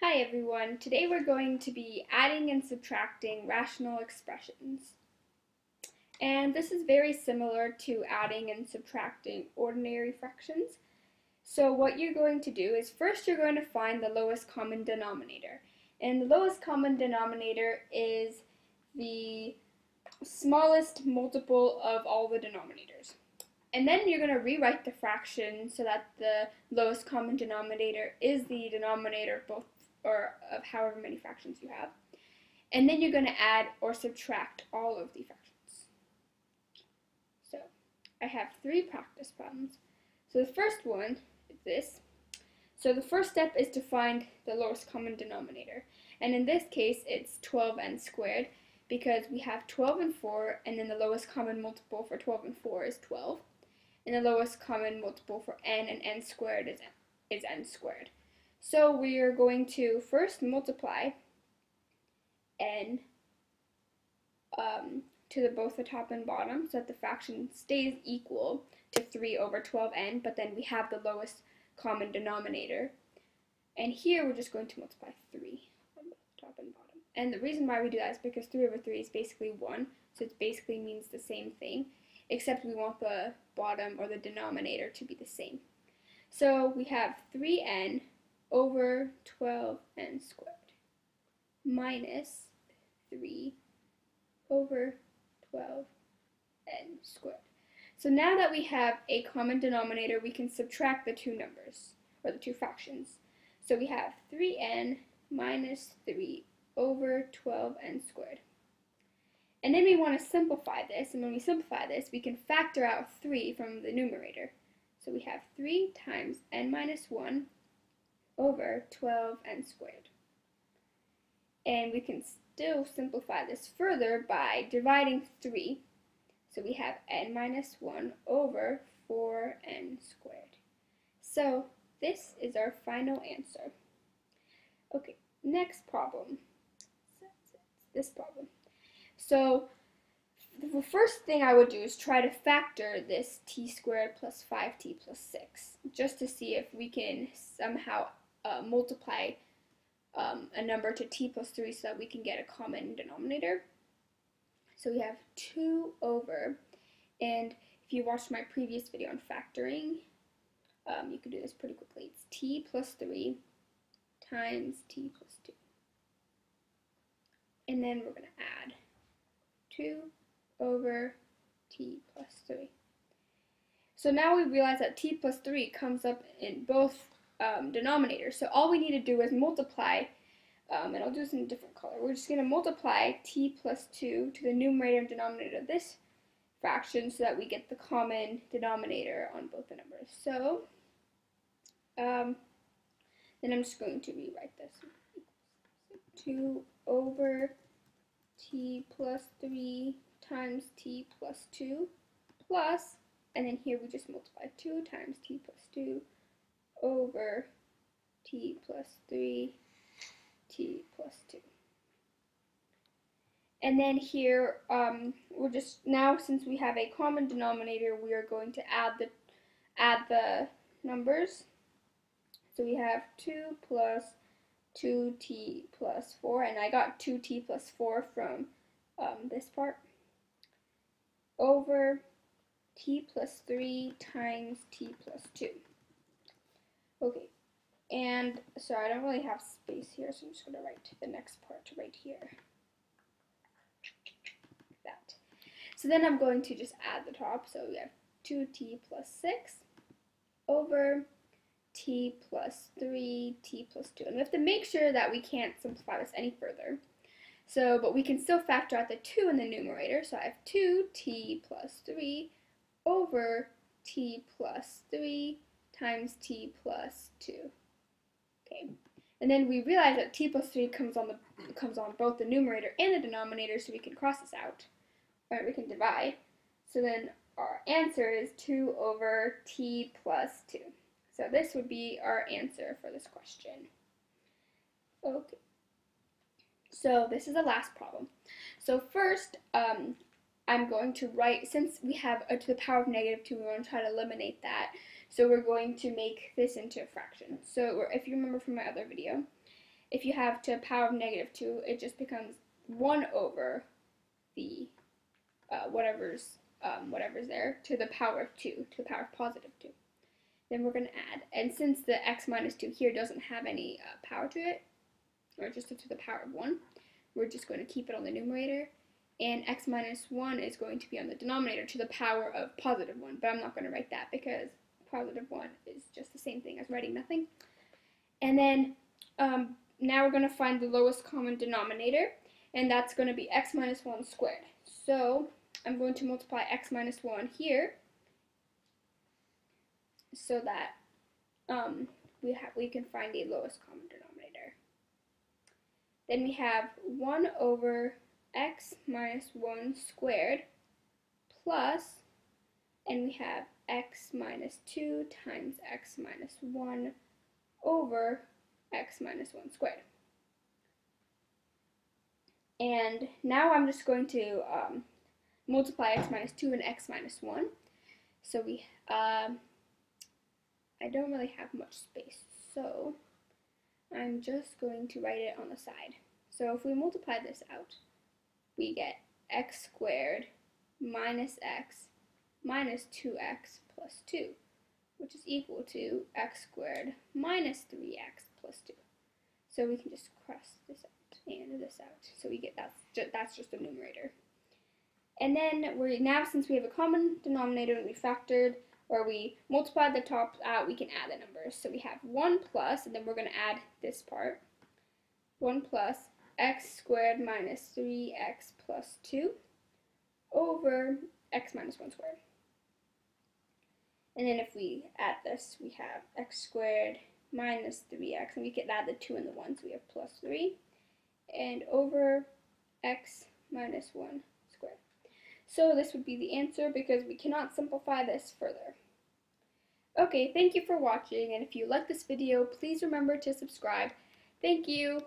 Hi everyone, today we're going to be adding and subtracting rational expressions. And this is very similar to adding and subtracting ordinary fractions. So what you're going to do is first you're going to find the lowest common denominator. And the lowest common denominator is the smallest multiple of all the denominators. And then you're going to rewrite the fraction so that the lowest common denominator is the denominator of both or of however many fractions you have. And then you're going to add or subtract all of the fractions. So I have 3 practice problems. So the first one is this. So the first step is to find the lowest common denominator. And in this case, it's 12n squared because we have 12 and 4, and then the lowest common multiple for 12 and 4 is 12. And the lowest common multiple for n and n squared is n squared. So we are going to first multiply n to both the top and bottom so that the fraction stays equal to 3 over 12n, but then we have the lowest common denominator. And here we're just going to multiply 3 on both the top and bottom. And the reason why we do that is because 3 over 3 is basically 1, so it basically means the same thing, except we want the bottom or the denominator to be the same. So we have 3n over 12n squared minus 3 over 12n squared. So now that we have a common denominator, we can subtract the two numbers, or the two fractions. So we have 3n minus 3 over 12n squared. And then we want to simplify this, and when we simplify this, we can factor out 3 from the numerator. So we have 3 times n minus 1 over 12n squared. And we can still simplify this further by dividing 3. So we have n minus 1 over 4n squared. So this is our final answer. Okay, next problem. This problem. So the first thing I would do is try to factor this t squared plus 5t plus 6, just to see if we can somehow multiply a number to t plus 3 so that we can get a common denominator. So we have 2 over, and if you watched my previous video on factoring, you can do this pretty quickly. It's t plus 3 times t plus 2. And then we're going to add 2 over t plus 3. So now we realize that t plus 3 comes up in both denominators. So all we need to do is multiply, and I'll do this in a different color. We're just going to multiply t plus 2 to the numerator and denominator of this fraction so that we get the common denominator on both the numbers. So then I'm just going to rewrite this. 2 over t plus 3 times t plus 2 plus, and then here we just multiply 2 times t plus 2 over t plus 3 t plus 2. And then here we're just, now since we have a common denominator, we are going to add the numbers. So we have 2 plus 2t plus 4, and I got 2t plus 4 from this part, over t plus 3 times t plus 2. Okay, and so I don't really have space here, so I'm just going to write the next part right here. Like that. So then I'm going to just add the top, so we have 2t plus 6 over t plus 3, t plus 2. And we have to make sure that we can't simplify this any further. So, but we can still factor out the 2 in the numerator. So I have 2t plus 3 over t plus 3 times t plus 2. Okay. And then we realize that t plus 3 comes on both the numerator and the denominator, so we can cross this out. Or we can divide. So then our answer is 2 over t plus 2. So this would be our answer for this question. Okay. So this is the last problem. So first, I'm going to write, since we have a to the power of negative 2, we want to try to eliminate that. So we're going to make this into a fraction. So if you remember from my other video, if you have to the power of -2, it just becomes 1 over the whatever's there to the power of 2, to the power of positive 2. Then we're going to add, and since the x minus 2 here doesn't have any power to it, or just to the power of 1, we're just going to keep it on the numerator, and x minus 1 is going to be on the denominator to the power of positive 1, but I'm not going to write that because positive 1 is just the same thing as writing nothing. And then now we're going to find the lowest common denominator, and that's going to be x minus 1 squared. So I'm going to multiply x minus 1 here so that we can find the lowest common denominator. Then we have 1 over x minus 1 squared plus, and we have x minus 2 times x minus 1 over x minus 1 squared. And now I'm just going to multiply x minus 2 and x minus 1. So we, I don't really have much space, so I'm just going to write it on the side. So if we multiply this out, we get x squared minus x minus 2x plus 2, which is equal to x squared minus 3x plus 2. So we can just cross this out and this out. So we get that's just the numerator. And then now since we have a common denominator and we factored, or we multiplied the top out, we can add the numbers. So we have 1 plus, and then we're going to add this part, 1 plus x squared minus 3x plus 2 over x minus 1 squared. And then if we add this, we have x squared minus 3x, and we can add the 2 and the 1, so we have plus 3, and over x minus 1 squared. So this would be the answer because we cannot simplify this further. Okay, thank you for watching, and if you like this video, please remember to subscribe. Thank you!